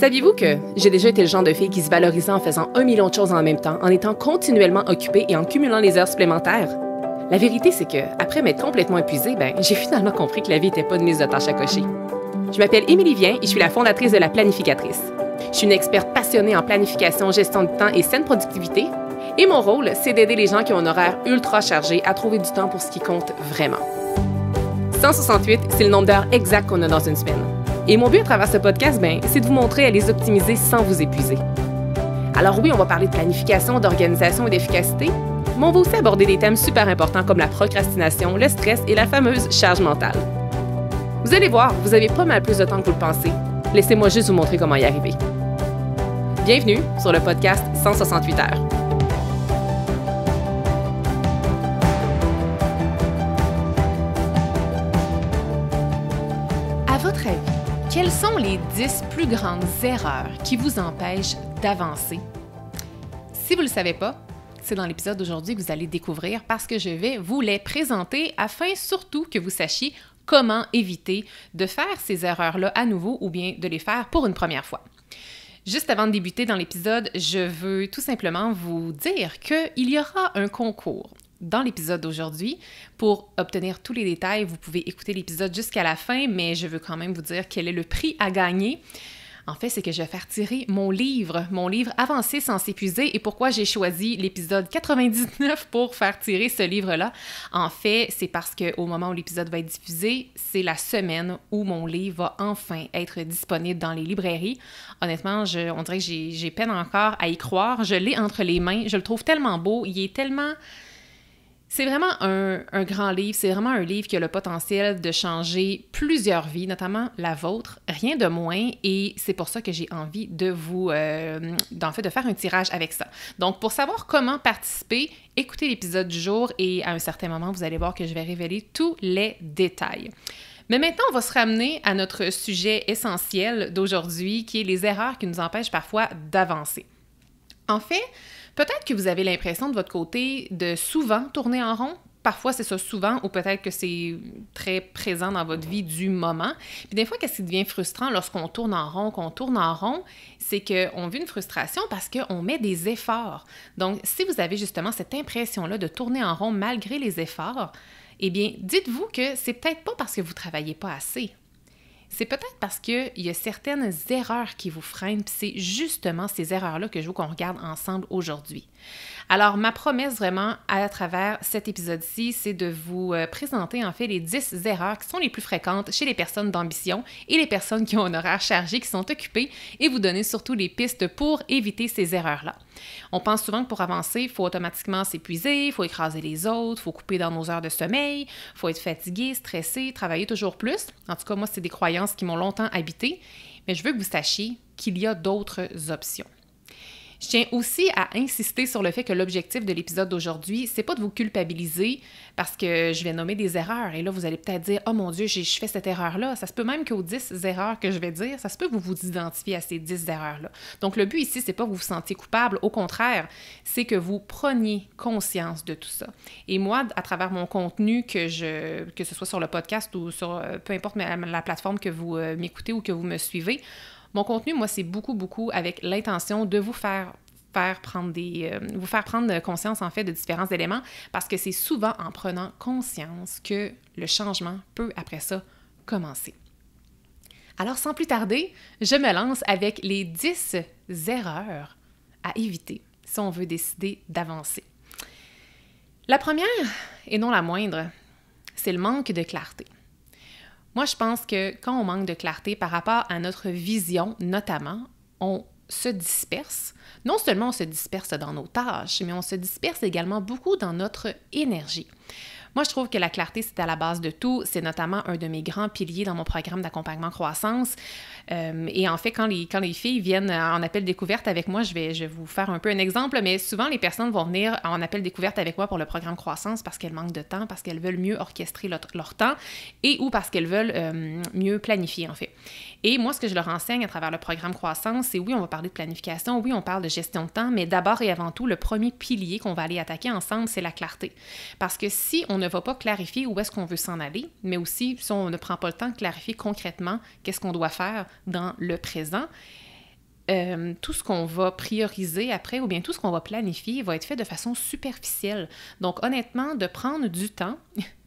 Saviez-vous que j'ai déjà été le genre de fille qui se valorisait en faisant 1 million de choses en même temps, en étant continuellement occupée et en cumulant les heures supplémentaires? La vérité, c'est que, après m'être complètement épuisée, j'ai finalement compris que la vie n'était pas une liste de tâches à cocher. Je m'appelle Émilie Vien et je suis la fondatrice de La Planificatrice. Je suis une experte passionnée en planification, gestion du temps et saine productivité. Et mon rôle, c'est d'aider les gens qui ont un horaire ultra chargé à trouver du temps pour ce qui compte vraiment. 168, c'est le nombre d'heures exact qu'on a dans une semaine. Et mon but à travers ce podcast, c'est de vous montrer à les optimiser sans vous épuiser. Alors oui, on va parler de planification, d'organisation et d'efficacité, mais on va aussi aborder des thèmes super importants comme la procrastination, le stress et la fameuse charge mentale. Vous allez voir, vous avez pas mal plus de temps que vous le pensez. Laissez-moi juste vous montrer comment y arriver. Bienvenue sur le podcast 168 heures. À votre avis, quelles sont les 10 plus grandes erreurs qui vous empêchent d'avancer? Si vous ne le savez pas, c'est dans l'épisode d'aujourd'hui que vous allez découvrir parce que je vais vous les présenter afin surtout que vous sachiez comment éviter de faire ces erreurs-là à nouveau ou bien de les faire pour une première fois. Juste avant de débuter dans l'épisode, je veux tout simplement vous dire qu'il y aura un concours dans l'épisode d'aujourd'hui. Pour obtenir tous les détails, vous pouvez écouter l'épisode jusqu'à la fin, mais je veux quand même vous dire quel est le prix à gagner. En fait, c'est que je vais faire tirer mon livre Avancer sans s'épuiser et pourquoi j'ai choisi l'épisode 99 pour faire tirer ce livre-là. En fait, c'est parce qu'au moment où l'épisode va être diffusé, c'est la semaine où mon livre va enfin être disponible dans les librairies. Honnêtement, on dirait que j'ai peine encore à y croire. Je l'ai entre les mains, je le trouve tellement beau, il est tellement... C'est vraiment un grand livre, c'est vraiment un livre qui a le potentiel de changer plusieurs vies, notamment la vôtre, rien de moins, et c'est pour ça que j'ai envie de vous, de faire un tirage avec ça. Donc, pour savoir comment participer, écoutez l'épisode du jour et à un certain moment, vous allez voir que je vais révéler tous les détails. Mais maintenant, on va se ramener à notre sujet essentiel d'aujourd'hui, qui est les erreurs qui nous empêchent parfois d'avancer. En fait, peut-être que vous avez l'impression de votre côté de souvent tourner en rond. Parfois, c'est ça souvent, ou peut-être que c'est très présent dans votre vie du moment. Puis des fois, qu'est-ce qui devient frustrant lorsqu'on tourne en rond, c'est qu'on vit une frustration parce qu'on met des efforts. Donc, si vous avez justement cette impression-là de tourner en rond malgré les efforts, eh bien, dites-vous que c'est peut-être pas parce que vous ne travaillez pas assez. C'est peut-être parce qu'il y a certaines erreurs qui vous freinent, puis c'est justement ces erreurs-là que je veux qu'on regarde ensemble aujourd'hui. Alors, ma promesse vraiment à travers cet épisode-ci, c'est de vous présenter en fait les 10 erreurs qui sont les plus fréquentes chez les personnes d'ambition et les personnes qui ont un horaire chargé, qui sont occupées, et vous donner surtout les pistes pour éviter ces erreurs-là. On pense souvent que pour avancer, il faut automatiquement s'épuiser, il faut écraser les autres, il faut couper dans nos heures de sommeil, il faut être fatigué, stressé, travailler toujours plus. En tout cas, moi, c'est des croyances qui m'ont longtemps habité, mais je veux que vous sachiez qu'il y a d'autres options. Je tiens aussi à insister sur le fait que l'objectif de l'épisode d'aujourd'hui, c'est pas de vous culpabiliser parce que je vais nommer des erreurs. Et là, vous allez peut-être dire « Oh mon Dieu, je fais cette erreur-là. » Ça se peut même qu'aux 10 erreurs que je vais dire, ça se peut que vous vous identifiez à ces 10 erreurs-là. Donc, le but ici, c'est pas que vous vous sentiez coupable. Au contraire, c'est que vous preniez conscience de tout ça. Et moi, à travers mon contenu, que ce soit sur le podcast ou sur peu importe la plateforme que vous m'écoutez ou que vous me suivez, mon contenu, moi, c'est beaucoup avec l'intention de vous faire prendre conscience, en fait, de différents éléments, parce que c'est souvent en prenant conscience que le changement peut, après ça, commencer. Alors, sans plus tarder, je me lance avec les 10 erreurs à éviter si on veut décider d'avancer. La première, et non la moindre, c'est le manque de clarté. Moi, je pense que quand on manque de clarté par rapport à notre vision, notamment, on se disperse. Non seulement on se disperse dans nos tâches, mais on se disperse également beaucoup dans notre énergie. Moi, je trouve que la clarté, c'est à la base de tout. C'est notamment un de mes grands piliers dans mon programme d'accompagnement croissance. Et en fait, quand les filles viennent en appel découverte avec moi, je vais vous faire un peu un exemple, mais souvent, les personnes vont venir en appel découverte avec moi pour le programme croissance parce qu'elles manquent de temps, parce qu'elles veulent mieux orchestrer leur temps et ou parce qu'elles veulent mieux planifier, en fait. Et moi, ce que je leur enseigne à travers le programme croissance, c'est oui, on va parler de planification, oui, on parle de gestion de temps, mais d'abord et avant tout, le premier pilier qu'on va aller attaquer ensemble, c'est la clarté. Parce que si on ne va pas clarifier où est-ce qu'on veut s'en aller, mais aussi si on ne prend pas le temps de clarifier concrètement qu'est-ce qu'on doit faire dans le présent, tout ce qu'on va prioriser après ou bien tout ce qu'on va planifier va être fait de façon superficielle. Donc honnêtement, de prendre du temps,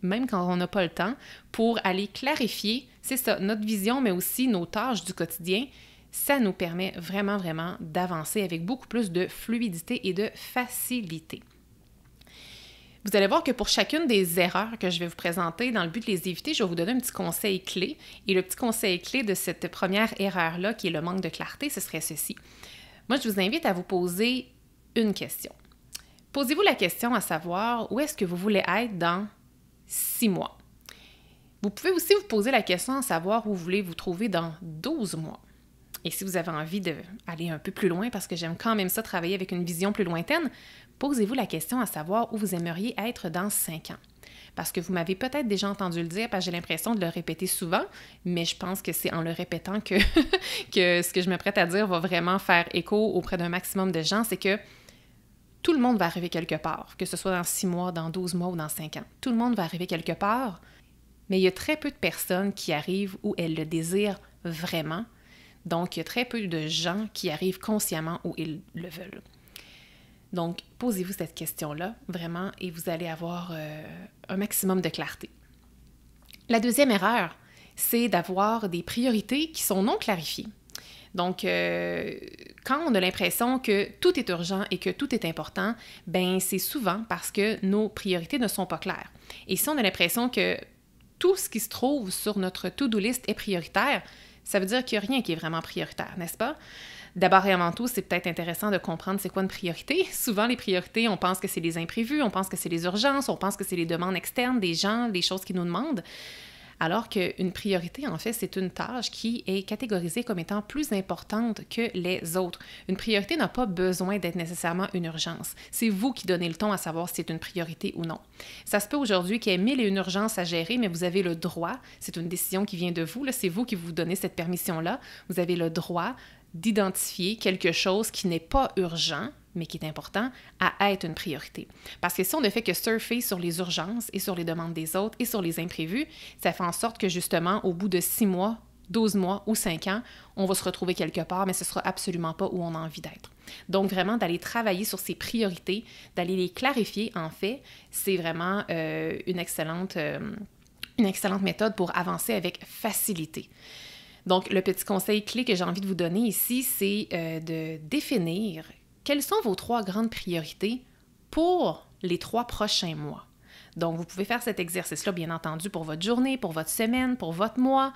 même quand on n'a pas le temps, pour aller clarifier, c'est ça, notre vision, mais aussi nos tâches du quotidien, ça nous permet vraiment, vraiment d'avancer avec beaucoup plus de fluidité et de facilité. Vous allez voir que pour chacune des erreurs que je vais vous présenter, dans le but de les éviter, je vais vous donner un petit conseil clé. Et le petit conseil clé de cette première erreur-là, qui est le manque de clarté, ce serait ceci. Moi, je vous invite à vous poser une question. Posez-vous la question à savoir où est-ce que vous voulez être dans 6 mois. Vous pouvez aussi vous poser la question à savoir où vous voulez vous trouver dans 12 mois. Et si vous avez envie d'aller un peu plus loin, parce que j'aime quand même ça travailler avec une vision plus lointaine, posez-vous la question à savoir où vous aimeriez être dans 5 ans. Parce que vous m'avez peut-être déjà entendu le dire, parce que j'ai l'impression de le répéter souvent, mais je pense que c'est en le répétant que ce que je me prête à dire va vraiment faire écho auprès d'un maximum de gens, c'est que tout le monde va arriver quelque part, que ce soit dans 6 mois, dans 12 mois ou dans 5 ans. Tout le monde va arriver quelque part, mais il y a très peu de personnes qui arrivent où elles le désirent vraiment. Donc, il y a très peu de gens qui arrivent consciemment où ils le veulent. Donc, posez-vous cette question-là, vraiment, et vous allez avoir un maximum de clarté. La deuxième erreur, c'est d'avoir des priorités qui sont non clarifiées. Donc, quand on a l'impression que tout est urgent et que tout est important, ben c'est souvent parce que nos priorités ne sont pas claires. Et si on a l'impression que tout ce qui se trouve sur notre to-do list est prioritaire, ça veut dire qu'il n'y a rien qui est vraiment prioritaire, n'est-ce pas? D'abord et avant tout, c'est peut-être intéressant de comprendre c'est quoi une priorité. Souvent, les priorités, on pense que c'est les imprévus, on pense que c'est les urgences, on pense que c'est les demandes externes des gens, des choses qui nous demandent. Alors qu'une priorité, en fait, c'est une tâche qui est catégorisée comme étant plus importante que les autres. Une priorité n'a pas besoin d'être nécessairement une urgence. C'est vous qui donnez le ton à savoir si c'est une priorité ou non. Ça se peut aujourd'hui qu'il y ait 1000 et une urgences à gérer, mais vous avez le droit, c'est une décision qui vient de vous, là, c'est vous qui vous donnez cette permission-là, vous avez le droit d'identifier quelque chose qui n'est pas urgent, mais qui est important, à être une priorité. Parce que si on ne fait que surfer sur les urgences et sur les demandes des autres et sur les imprévus, ça fait en sorte que justement, au bout de 6 mois, 12 mois ou 5 ans, on va se retrouver quelque part, mais ce ne sera absolument pas où on a envie d'être. Donc vraiment, d'aller travailler sur ces priorités, d'aller les clarifier, en fait, c'est vraiment une excellente méthode pour avancer avec facilité. Donc, le petit conseil clé que j'ai envie de vous donner ici, c'est de définir quelles sont vos 3 grandes priorités pour les 3 prochains mois. Donc, vous pouvez faire cet exercice-là, bien entendu, pour votre journée, pour votre semaine, pour votre mois,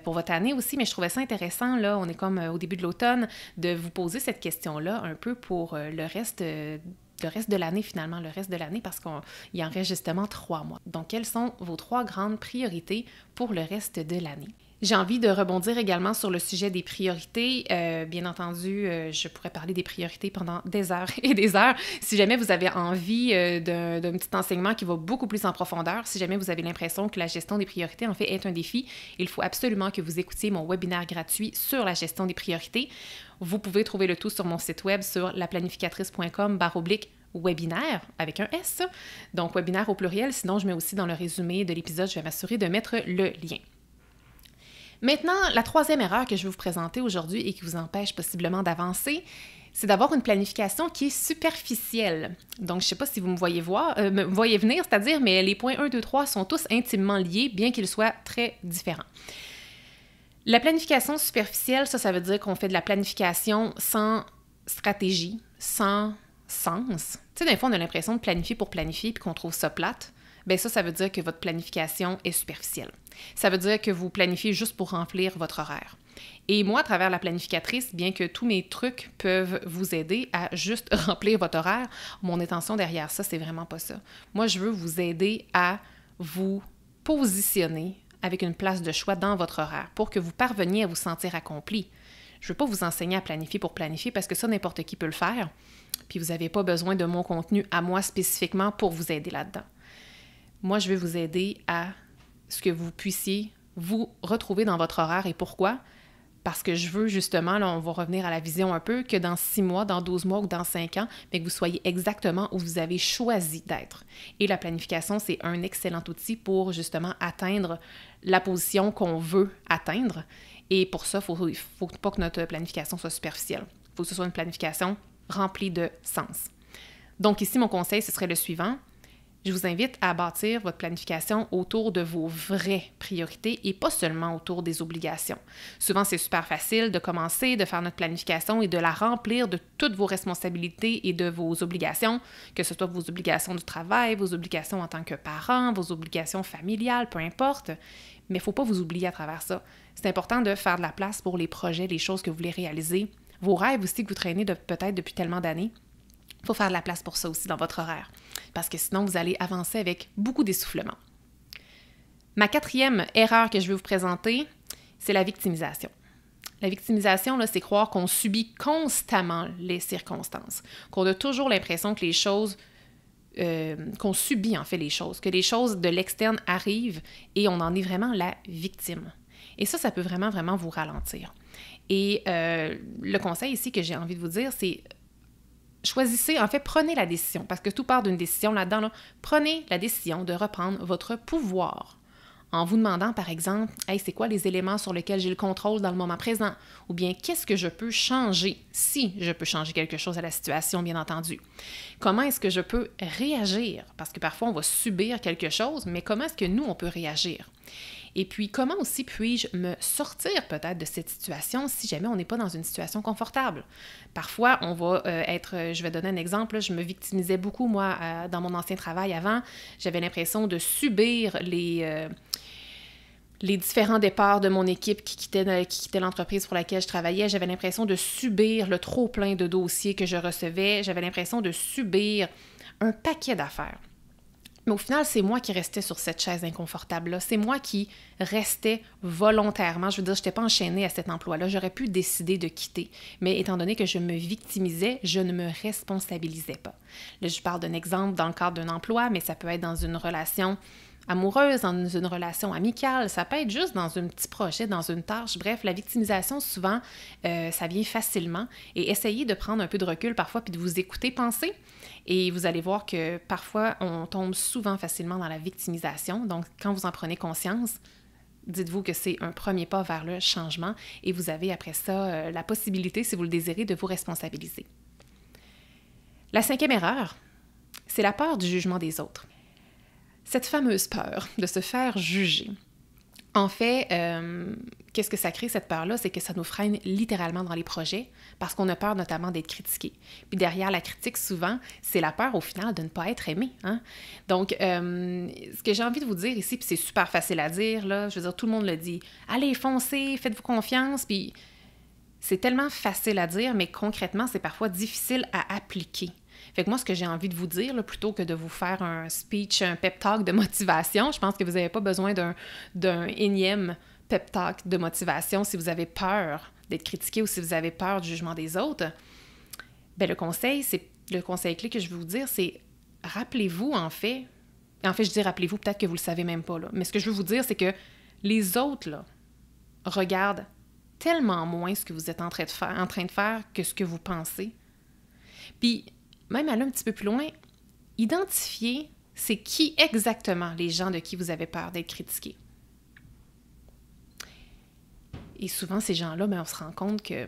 pour votre année aussi, mais je trouvais ça intéressant, là, on est comme au début de l'automne, de vous poser cette question-là un peu pour le reste de l'année, finalement, le reste de l'année, parce qu'il en reste justement 3 mois. Donc, quelles sont vos 3 grandes priorités pour le reste de l'année? J'ai envie de rebondir également sur le sujet des priorités. Bien entendu, je pourrais parler des priorités pendant des heures et des heures. Si jamais vous avez envie d'un petit enseignement qui va beaucoup plus en profondeur, si jamais vous avez l'impression que la gestion des priorités, en fait, est un défi, il faut absolument que vous écoutiez mon webinaire gratuit sur la gestion des priorités. Vous pouvez trouver le tout sur mon site web sur laplanificatrice.com/webinaire avec un S. Donc, webinaire au pluriel. Sinon, je mets aussi dans le résumé de l'épisode, je vais m'assurer de mettre le lien. Maintenant, la 3e erreur que je vais vous présenter aujourd'hui et qui vous empêche possiblement d'avancer, c'est d'avoir une planification qui est superficielle. Donc, je ne sais pas si vous me voyez venir, c'est-à-dire, mais les points 1, 2, 3 sont tous intimement liés, bien qu'ils soient très différents. La planification superficielle, ça veut dire qu'on fait de la planification sans stratégie, sans sens. Tu sais, des fois, on a l'impression de planifier pour planifier puis qu'on trouve ça plate. Bien ça veut dire que votre planification est superficielle. Ça veut dire que vous planifiez juste pour remplir votre horaire. Et moi, à travers la planificatrice, bien que tous mes trucs peuvent vous aider à juste remplir votre horaire, mon intention derrière ça, c'est vraiment pas ça. Moi, je veux vous aider à vous positionner avec une place de choix dans votre horaire pour que vous parveniez à vous sentir accompli. Je ne veux pas vous enseigner à planifier pour planifier parce que ça, n'importe qui peut le faire. Puis vous n'avez pas besoin de mon contenu à moi spécifiquement pour vous aider là-dedans. Moi, je vais vous aider à ce que vous puissiez vous retrouver dans votre horaire. Et pourquoi? Parce que je veux justement, là, on va revenir à la vision un peu, que dans 6 mois, dans 12 mois ou dans 5 ans, mais que vous soyez exactement où vous avez choisi d'être. Et la planification, c'est un excellent outil pour justement atteindre la position qu'on veut atteindre. Et pour ça, il faut pas que notre planification soit superficielle. Il faut que ce soit une planification remplie de sens. Donc ici, mon conseil, ce serait le suivant. Je vous invite à bâtir votre planification autour de vos vraies priorités et pas seulement autour des obligations. Souvent, c'est super facile de commencer, de faire notre planification et de la remplir de toutes vos responsabilités et de vos obligations, que ce soit vos obligations du travail, vos obligations en tant que parent, vos obligations familiales, peu importe. Mais il ne faut pas vous oublier à travers ça. C'est important de faire de la place pour les projets, les choses que vous voulez réaliser, vos rêves aussi que vous traînez peut-être depuis tellement d'années. Il faut faire de la place pour ça aussi dans votre horaire, parce que sinon, vous allez avancer avec beaucoup d'essoufflement. Ma 4e erreur que je vais vous présenter, c'est la victimisation. La victimisation, là, c'est croire qu'on subit constamment les circonstances, qu'on a toujours l'impression que les choses, qu'on subit en fait les choses, que les choses de l'externe arrivent et on en est vraiment la victime. Et ça peut vraiment, vraiment vous ralentir. Et le conseil ici que j'ai envie de vous dire, c'est choisissez, en fait, prenez la décision, parce que tout part d'une décision là-dedans. Là. Prenez la décision de reprendre votre pouvoir en vous demandant, par exemple, « Hey, c'est quoi les éléments sur lesquels j'ai le contrôle dans le moment présent? » Ou bien, « Qu'est-ce que je peux changer? » Si je peux changer quelque chose à la situation, bien entendu. Comment est-ce que je peux réagir? Parce que parfois, on va subir quelque chose, mais comment est-ce que nous, on peut réagir? Et puis, comment aussi puis-je me sortir peut-être de cette situation si jamais on n'est pas dans une situation confortable? Parfois, on va je vais donner un exemple, là, je me victimisais beaucoup, moi, dans mon ancien travail avant. J'avais l'impression de subir les différents départs de mon équipe qui quittait l'entreprise pour laquelle je travaillais. J'avais l'impression de subir le trop-plein de dossiers que je recevais. J'avais l'impression de subir un paquet d'affaires. Mais au final, c'est moi qui restais sur cette chaise inconfortable-là. C'est moi qui restais volontairement. Je veux dire, je n'étais pas enchaînée à cet emploi-là. J'aurais pu décider de quitter. Mais étant donné que je me victimisais, je ne me responsabilisais pas. Là, je parle d'un exemple dans le cadre d'un emploi, mais ça peut être dans une relation amoureuse, dans une relation amicale. Ça peut être juste dans un petit projet, dans une tâche. Bref, la victimisation, souvent, ça vient facilement. Et essayez de prendre un peu de recul parfois puis de vous écouter penser. Et vous allez voir que parfois, on tombe souvent facilement dans la victimisation. Donc, quand vous en prenez conscience, dites-vous que c'est un premier pas vers le changement et vous avez après ça la possibilité, si vous le désirez, de vous responsabiliser. La 5e erreur, c'est la peur du jugement des autres. Cette fameuse peur de se faire juger. En fait, qu'est-ce que ça crée, cette peur-là? C'est que ça nous freine littéralement dans les projets parce qu'on a peur notamment d'être critiqué. Puis derrière la critique, souvent, c'est la peur au final de ne pas être aimé. Hein? Donc, ce que j'ai envie de vous dire ici, puis c'est super facile à dire, là, je veux dire, tout le monde le dit. Allez, foncez, faites-vous confiance, puis c'est tellement facile à dire, mais concrètement, c'est parfois difficile à appliquer. Fait que moi, ce que j'ai envie de vous dire, là, plutôt que de vous faire un speech, un pep talk de motivation, je pense que vous n'avez pas besoin d'un énième pep talk de motivation si vous avez peur d'être critiqué ou si vous avez peur du jugement des autres. Bien, le conseil clé que je vais vous dire, c'est rappelez-vous, en fait, je dis rappelez-vous, peut-être que vous ne le savez même pas, là, mais ce que je veux vous dire, c'est que les autres, là, regardent tellement moins ce que vous êtes en train de faire que ce que vous pensez. Puis, même aller un petit peu plus loin, identifiez c'est qui exactement les gens de qui vous avez peur d'être critiqués. Et souvent, ces gens-là, on se rend compte que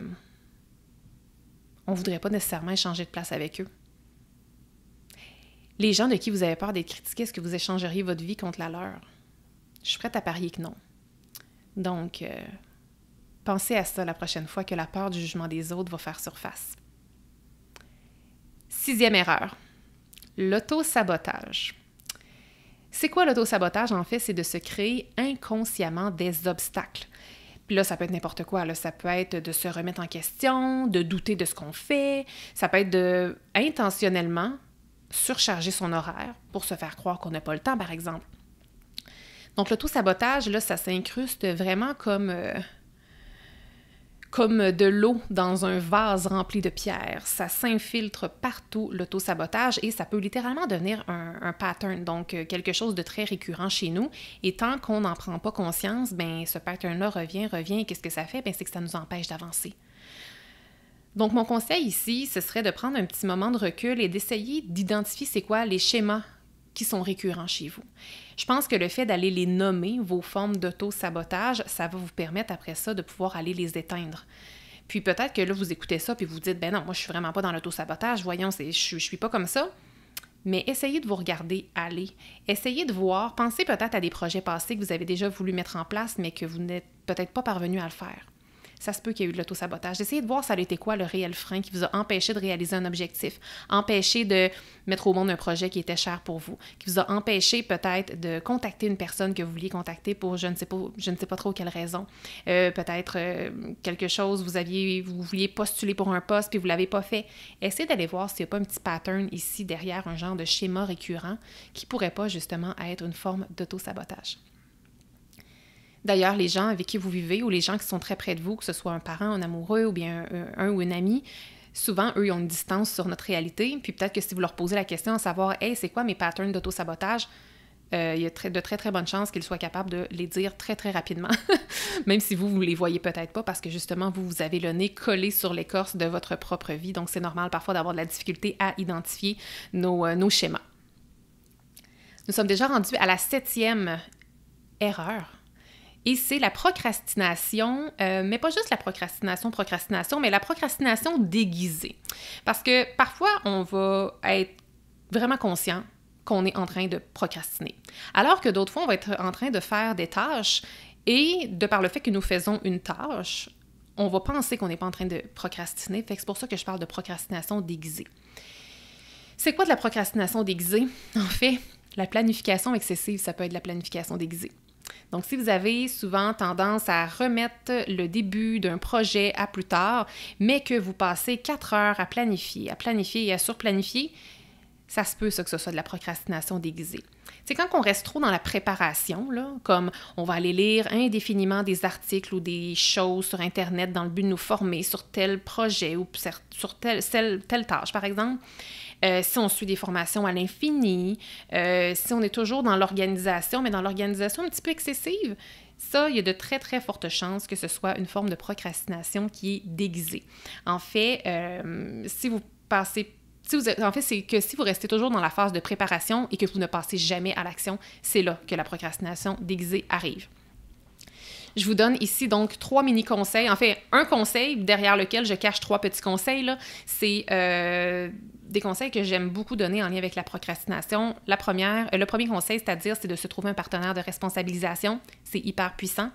on ne voudrait pas nécessairement échanger de place avec eux. Les gens de qui vous avez peur d'être critiqués, est-ce que vous échangeriez votre vie contre la leur? Je suis prête à parier que non. Donc, pensez à ça la prochaine fois que la peur du jugement des autres va faire surface. 6e erreur, l'auto-sabotage. C'est quoi l'auto-sabotage? En fait, c'est de se créer inconsciemment des obstacles. Puis là, ça peut être n'importe quoi. Là. Ça peut être de se remettre en question, de douter de ce qu'on fait. Ça peut être de intentionnellement surcharger son horaire pour se faire croire qu'on n'a pas le temps, par exemple. Donc, l'auto-sabotage, là, ça s'incruste vraiment comme de l'eau dans un vase rempli de pierres. Ça s'infiltre partout, l'auto-sabotage, et ça peut littéralement devenir un pattern, donc quelque chose de très récurrent chez nous. Et tant qu'on n'en prend pas conscience, ce pattern-là revient, et qu'est-ce que ça fait? C'est que ça nous empêche d'avancer. Donc, mon conseil ici, ce serait de prendre un petit moment de recul et d'essayer d'identifier c'est quoi les schémas qui sont récurrents chez vous. Je pense que le fait d'aller les nommer, vos formes d'auto-sabotage, ça va vous permettre après ça de pouvoir aller les éteindre. Puis peut-être que là, vous écoutez ça puis vous dites « Ben non, moi je suis vraiment pas dans l'auto-sabotage, voyons, je suis pas comme ça ». Mais essayez de vous regarder aller. Essayez de voir, pensez peut-être à des projets passés que vous avez déjà voulu mettre en place, mais que vous n'êtes peut-être pas parvenu à le faire. Ça se peut qu'il y ait eu de l'auto-sabotage. Essayez de voir ça a été quoi le réel frein qui vous a empêché de réaliser un objectif, empêché de mettre au monde un projet qui était cher pour vous, qui vous a empêché peut-être de contacter une personne que vous vouliez contacter pour je ne sais pas trop quelle raison. Peut-être quelque chose, vous vouliez postuler pour un poste puis vous ne l'avez pas fait. Essayez d'aller voir s'il n'y a pas un petit pattern ici derrière, un genre de schéma récurrent qui ne pourrait pas justement être une forme d'auto-sabotage. D'ailleurs, les gens avec qui vous vivez ou les gens qui sont très près de vous, que ce soit un parent, un amoureux ou bien un ou une amie, souvent, eux, ils ont une distance sur notre réalité. Puis peut-être que si vous leur posez la question à savoir « Hey, c'est quoi mes patterns d'auto-sabotage? » il y a de très, très bonnes chances qu'ils soient capables de les dire très, très rapidement. Même si vous les voyez peut-être pas parce que justement, vous avez le nez collé sur l'écorce de votre propre vie. Donc, c'est normal parfois d'avoir de la difficulté à identifier nos schémas. Nous sommes déjà rendus à la 7e erreur. Et c'est la procrastination, mais pas juste la procrastination, mais la procrastination déguisée. Parce que parfois, on va être vraiment conscient qu'on est en train de procrastiner. Alors que d'autres fois, on va être en train de faire des tâches et de par le fait que nous faisons une tâche, on va penser qu'on n'est pas en train de procrastiner. Fait que c'est pour ça que je parle de procrastination déguisée. C'est quoi de la procrastination déguisée? En fait, la planification excessive, ça peut être de la planification déguisée. Donc, si vous avez souvent tendance à remettre le début d'un projet à plus tard, mais que vous passez 4 heures à planifier et à surplanifier, ça se peut ça, que ce soit de la procrastination déguisée. C'est quand on reste trop dans la préparation, là, comme on va aller lire indéfiniment des articles ou des choses sur Internet dans le but de nous former sur tel projet ou sur telle tâche, par exemple. Si on suit des formations à l'infini, si on est toujours dans l'organisation, mais dans l'organisation un petit peu excessive, ça, il y a de très, très fortes chances que ce soit une forme de procrastination qui est déguisée. En fait, c'est que si vous restez toujours dans la phase de préparation et que vous ne passez jamais à l'action, c'est là que la procrastination déguisée arrive. Je vous donne ici donc 3 mini-conseils. En fait, un conseil derrière lequel je cache 3 petits conseils, là, c'est des conseils que j'aime beaucoup donner en lien avec la procrastination. Le premier conseil, c'est de se trouver un partenaire de responsabilisation. C'est hyper puissant.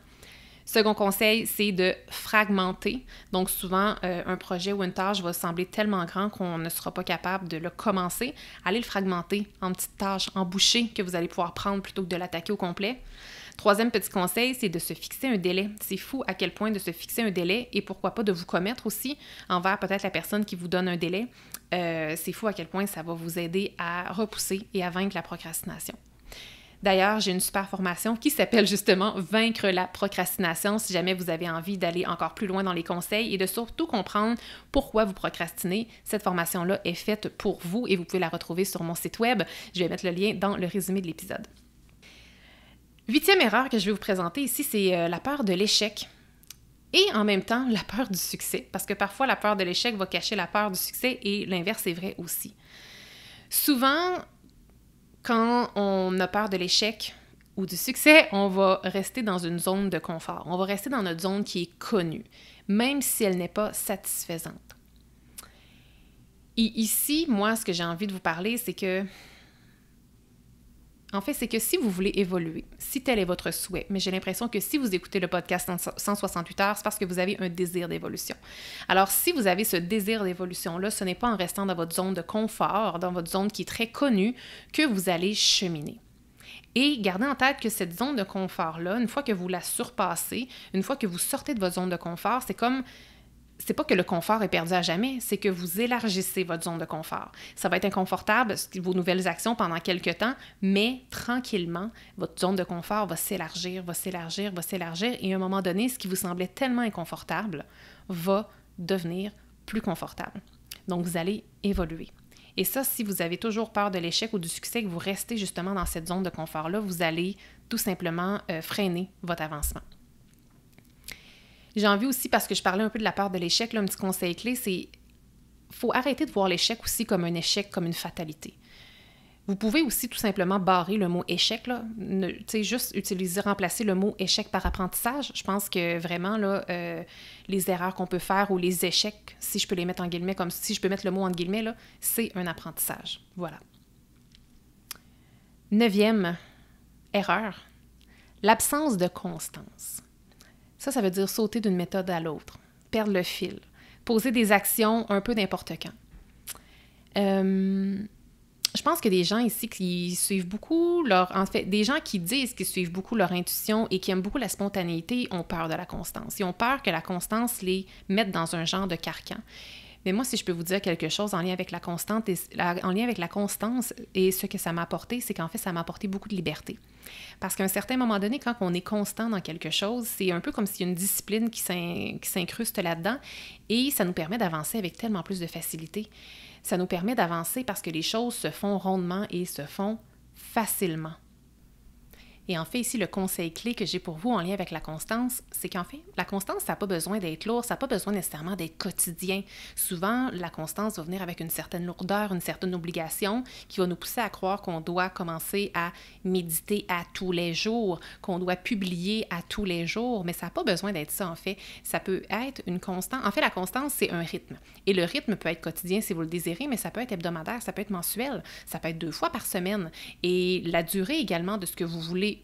Second conseil, c'est de fragmenter. Donc souvent, un projet ou une tâche va sembler tellement grand qu'on ne sera pas capable de le commencer. Allez le fragmenter en petites tâches, en bouchées que vous allez pouvoir prendre plutôt que de l'attaquer au complet. Troisième petit conseil, c'est de se fixer un délai. C'est fou à quel point de se fixer un délai et pourquoi pas de vous commettre aussi envers peut-être la personne qui vous donne un délai. C'est fou à quel point ça va vous aider à repousser et à vaincre la procrastination. D'ailleurs, j'ai une super formation qui s'appelle justement « Vaincre la procrastination » si jamais vous avez envie d'aller encore plus loin dans les conseils et de surtout comprendre pourquoi vous procrastinez. Cette formation-là est faite pour vous et vous pouvez la retrouver sur mon site web. Je vais mettre le lien dans le résumé de l'épisode. 8e erreur que je vais vous présenter ici, c'est la peur de l'échec. Et en même temps, la peur du succès. Parce que parfois, la peur de l'échec va cacher la peur du succès et l'inverse est vrai aussi. Souvent, quand on a peur de l'échec ou du succès, on va rester dans une zone de confort. On va rester dans notre zone qui est connue, même si elle n'est pas satisfaisante. Et ici, moi, ce que j'ai envie de vous parler, c'est que si vous voulez évoluer, si tel est votre souhait, mais j'ai l'impression que si vous écoutez le podcast en 168 heures, c'est parce que vous avez un désir d'évolution. Alors, si vous avez ce désir d'évolution-là, ce n'est pas en restant dans votre zone de confort, dans votre zone qui est très connue, que vous allez cheminer. Et gardez en tête que cette zone de confort-là, une fois que vous la surpassez, une fois que vous sortez de votre zone de confort, c'est pas que le confort est perdu à jamais, c'est que vous élargissez votre zone de confort. Ça va être inconfortable, vos nouvelles actions pendant quelques temps, mais tranquillement, votre zone de confort va s'élargir, et à un moment donné, ce qui vous semblait tellement inconfortable va devenir plus confortable. Donc, vous allez évoluer. Et ça, si vous avez toujours peur de l'échec ou du succès, que vous restez justement dans cette zone de confort-là, vous allez tout simplement freiner votre avancement. J'ai envie aussi, parce que je parlais un peu de la peur de l'échec, là, un petit conseil clé, c'est faut arrêter de voir l'échec aussi comme un échec, comme une fatalité. Vous pouvez aussi tout simplement barrer le mot échec, là. Tu sais, juste remplacer le mot échec par apprentissage. Je pense que vraiment, là, les erreurs qu'on peut faire ou les échecs, si je peux les mettre en guillemets, comme si je peux mettre le mot en guillemets, là, c'est un apprentissage. Voilà. 9e erreur, l'absence de constance. Ça veut dire sauter d'une méthode à l'autre, perdre le fil, poser des actions un peu n'importe quand. Je pense que des gens ici qui suivent beaucoup des gens qui disent qu'ils suivent beaucoup leur intuition et qui aiment beaucoup la spontanéité ont peur de la constance. Ils ont peur que la constance les mette dans un genre de carcan. Mais moi, si je peux vous dire quelque chose en lien avec la constance et ce que ça m'a apporté, c'est qu'en fait, ça m'a apporté beaucoup de liberté. Parce qu'à un certain moment donné, quand on est constant dans quelque chose, c'est un peu comme s'il y a une discipline qui s'incruste là-dedans et ça nous permet d'avancer avec tellement plus de facilité. Ça nous permet d'avancer parce que les choses se font rondement et se font facilement. Et en fait, ici, le conseil clé que j'ai pour vous en lien avec la constance, c'est qu'en fait, la constance, ça n'a pas besoin d'être lourd, ça n'a pas besoin nécessairement d'être quotidien. Souvent, la constance va venir avec une certaine lourdeur, une certaine obligation qui va nous pousser à croire qu'on doit commencer à méditer à tous les jours, qu'on doit publier à tous les jours, mais ça n'a pas besoin d'être ça, en fait. Ça peut être une constance. En fait, la constance, c'est un rythme. Et le rythme peut être quotidien si vous le désirez, mais ça peut être hebdomadaire, ça peut être mensuel, ça peut être 2 fois par semaine. Et la durée également de ce que vous voulez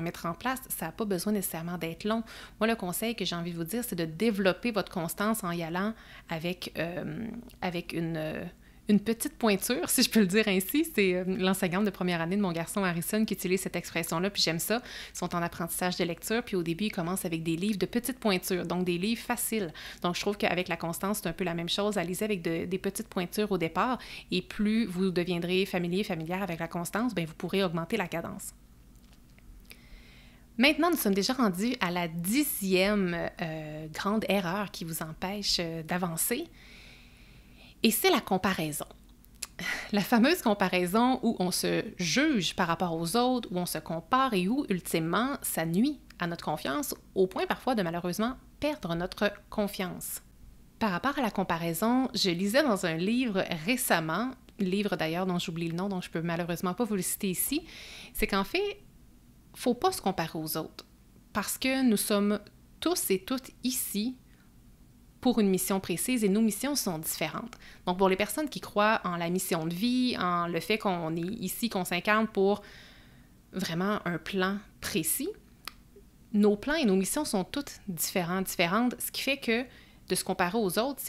mettre en place, ça n'a pas besoin nécessairement d'être long. Moi, le conseil que j'ai envie de vous dire, c'est de développer votre constance en y allant avec une petite pointure, si je peux le dire ainsi. C'est l'enseignante de première année de mon garçon Harrison qui utilise cette expression-là, puis j'aime ça. Ils sont en apprentissage de lecture, puis au début, ils commencent avec des livres de petites pointures, donc des livres faciles. Donc, je trouve qu'avec la constance, c'est un peu la même chose. Allez-y avec des petites pointures au départ, et plus vous deviendrez familière avec la constance, bien, vous pourrez augmenter la cadence. Maintenant, nous sommes déjà rendus à la 10e grande erreur qui vous empêche d'avancer, et c'est la comparaison. La fameuse comparaison où on se juge par rapport aux autres, où on se compare et où, ultimement, ça nuit à notre confiance, au point parfois de malheureusement perdre notre confiance. Par rapport à la comparaison, je lisais dans un livre récemment, livre d'ailleurs dont j'oublie le nom, donc je peux malheureusement pas vous le citer ici, c'est qu'en fait, faut pas se comparer aux autres parce que nous sommes tous et toutes ici pour une mission précise et nos missions sont différentes. Donc, pour les personnes qui croient en la mission de vie, en le fait qu'on est ici, qu'on s'incarne pour vraiment un plan précis, nos plans et nos missions sont toutes différentes, ce qui fait que de se comparer aux autres,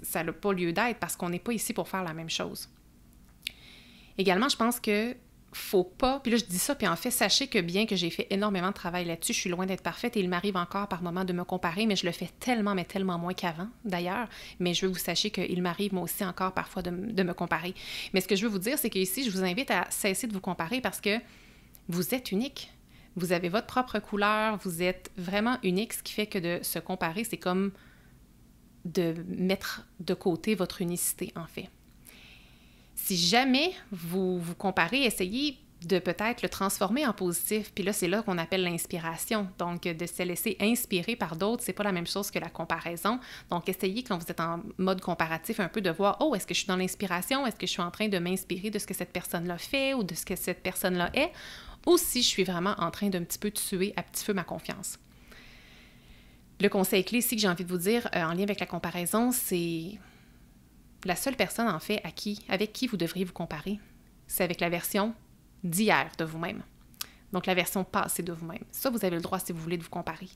ça n'a pas lieu d'être parce qu'on n'est pas ici pour faire la même chose. Également, je pense que faut pas, puis là je dis ça, puis en fait, sachez que bien que j'ai fait énormément de travail là-dessus, je suis loin d'être parfaite et il m'arrive encore par moments de me comparer, mais je le fais tellement, mais tellement moins qu'avant d'ailleurs, mais je veux vous sachez qu'il m'arrive moi aussi encore parfois de me comparer. Mais ce que je veux vous dire, c'est qu'ici, je vous invite à cesser de vous comparer parce que vous êtes unique. Vous avez votre propre couleur, vous êtes vraiment unique, ce qui fait que de se comparer, c'est comme de mettre de côté votre unicité en fait. Si jamais vous vous comparez, essayez de peut-être le transformer en positif. Puis là, c'est là qu'on appelle l'inspiration. Donc, de se laisser inspirer par d'autres, c'est pas la même chose que la comparaison. Donc, essayez quand vous êtes en mode comparatif un peu de voir, oh, est-ce que je suis dans l'inspiration? Est-ce que je suis en train de m'inspirer de ce que cette personne-là fait ou de ce que cette personne-là est? Ou si je suis vraiment en train d'un petit peu tuer à petit feu ma confiance. Le conseil clé ici que j'ai envie de vous dire en lien avec la comparaison, c'est la seule personne, en fait, avec qui vous devriez vous comparer, c'est avec la version d'hier de vous-même. Donc, la version passée de vous-même. Ça, vous avez le droit si vous voulez de vous comparer.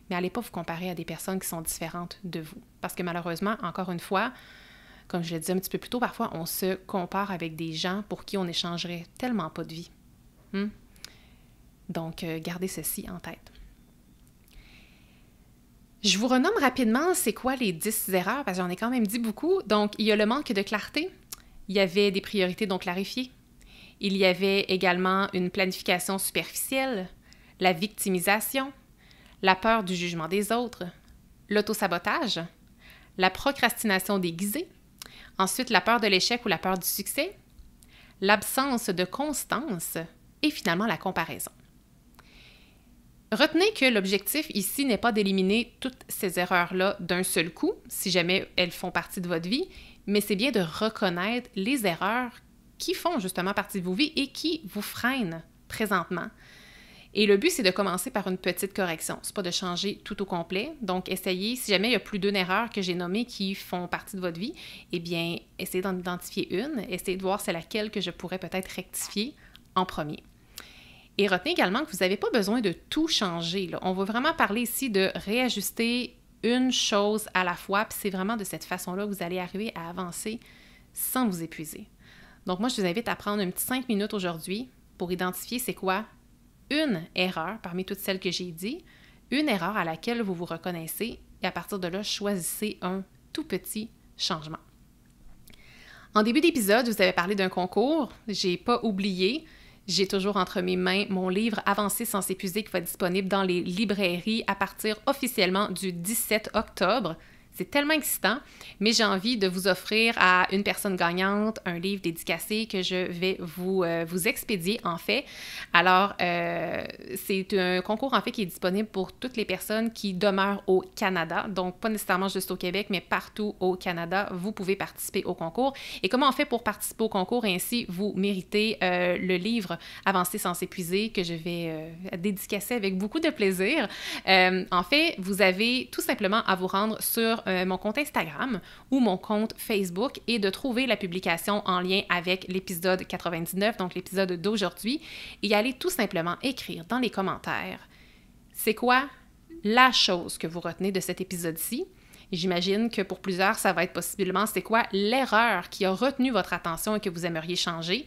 Mais n'allez pas vous comparer à des personnes qui sont différentes de vous. Parce que malheureusement, encore une fois, comme je le disais un petit peu plus tôt, parfois, on se compare avec des gens pour qui on n'échangerait tellement pas de vie. Donc, gardez ceci en tête. Je vous renomme rapidement c'est quoi les 10 erreurs, parce que j'en ai quand même dit beaucoup. Donc, il y a le manque de clarté. Il y avait des priorités non clarifiées. Il y avait également une planification superficielle, la victimisation, la peur du jugement des autres, l'autosabotage, la procrastination déguisée, ensuite la peur de l'échec ou la peur du succès, l'absence de constance et finalement la comparaison. Retenez que l'objectif ici n'est pas d'éliminer toutes ces erreurs-là d'un seul coup, si jamais elles font partie de votre vie, mais c'est bien de reconnaître les erreurs qui font justement partie de vos vies et qui vous freinent présentement. Et le but, c'est de commencer par une petite correction. C'est pas de changer tout au complet. Donc, essayez, si jamais il y a plus d'une erreur que j'ai nommée qui font partie de votre vie, eh bien, essayez d'en identifier une. Essayez de voir c'est laquelle que je pourrais peut-être rectifier en premier. Et retenez également que vous n'avez pas besoin de tout changer, là. On va vraiment parler ici de réajuster une chose à la fois, puis c'est vraiment de cette façon-là que vous allez arriver à avancer sans vous épuiser. Donc, moi, je vous invite à prendre un petit 5 minutes aujourd'hui pour identifier c'est quoi une erreur parmi toutes celles que j'ai dit, une erreur à laquelle vous vous reconnaissez et à partir de là, choisissez un tout petit changement. En début d'épisode, je vous avais parlé d'un concours. J'ai pas oublié. J'ai toujours entre mes mains mon livre « Avancer sans s'épuiser » qui va être disponible dans les librairies à partir officiellement du 17 octobre. C'est tellement excitant, mais j'ai envie de vous offrir à une personne gagnante un livre dédicacé que je vais vous expédier, en fait. Alors, c'est un concours, en fait, qui est disponible pour toutes les personnes qui demeurent au Canada. Donc, pas nécessairement juste au Québec, mais partout au Canada, vous pouvez participer au concours. Et comment on fait pour participer au concours et ainsi vous méritez le livre « Avancer sans s'épuiser » que je vais dédicacer avec beaucoup de plaisir. En fait, vous avez tout simplement à vous rendre sur mon compte Instagram ou mon compte Facebook et de trouver la publication en lien avec l'épisode 99, donc l'épisode d'aujourd'hui, et aller tout simplement écrire dans les commentaires c'est quoi la chose que vous retenez de cet épisode-ci. J'imagine que pour plusieurs, ça va être possiblement c'est quoi l'erreur qui a retenu votre attention et que vous aimeriez changer.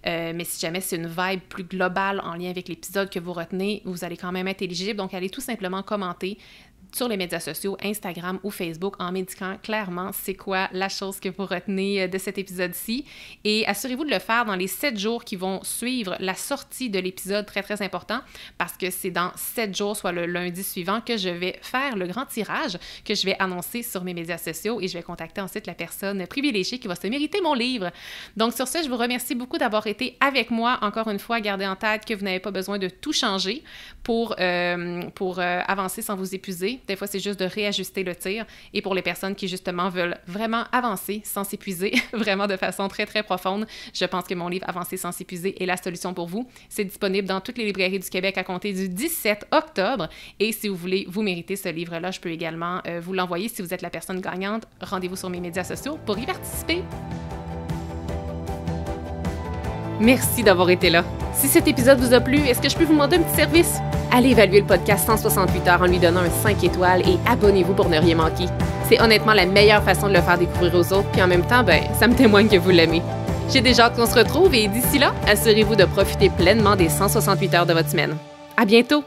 Mais si jamais c'est une vibe plus globale en lien avec l'épisode que vous retenez, vous allez quand même être éligible. Donc, allez tout simplement commenter sur les médias sociaux, Instagram ou Facebook, en m'indiquant clairement c'est quoi la chose que vous retenez de cet épisode-ci. Et assurez-vous de le faire dans les 7 jours qui vont suivre la sortie de l'épisode, très, très important, parce que c'est dans 7 jours, soit le lundi suivant, que je vais faire le grand tirage que je vais annoncer sur mes médias sociaux et je vais contacter ensuite la personne privilégiée qui va se mériter mon livre. Donc, sur ce, je vous remercie beaucoup d'avoir été avec moi. Encore une fois, gardez en tête que vous n'avez pas besoin de tout changer pour avancer sans vous épuiser. Des fois, c'est juste de réajuster le tir. Et pour les personnes qui, justement, veulent vraiment avancer sans s'épuiser, vraiment de façon très, très profonde, je pense que mon livre « Avancer sans s'épuiser » est la solution pour vous. C'est disponible dans toutes les librairies du Québec à compter du 17 octobre. Et si vous voulez vous mériter ce livre-là, je peux également vous l'envoyer si vous êtes la personne gagnante. Rendez-vous sur mes médias sociaux pour y participer. Merci d'avoir été là. Si cet épisode vous a plu, est-ce que je peux vous demander un petit service? Allez évaluer le podcast 168 heures en lui donnant un 5 étoiles et abonnez-vous pour ne rien manquer. C'est honnêtement la meilleure façon de le faire découvrir aux autres, puis en même temps, ça me témoigne que vous l'aimez. J'ai déjà hâte qu'on se retrouve et d'ici là, assurez-vous de profiter pleinement des 168 heures de votre semaine. À bientôt!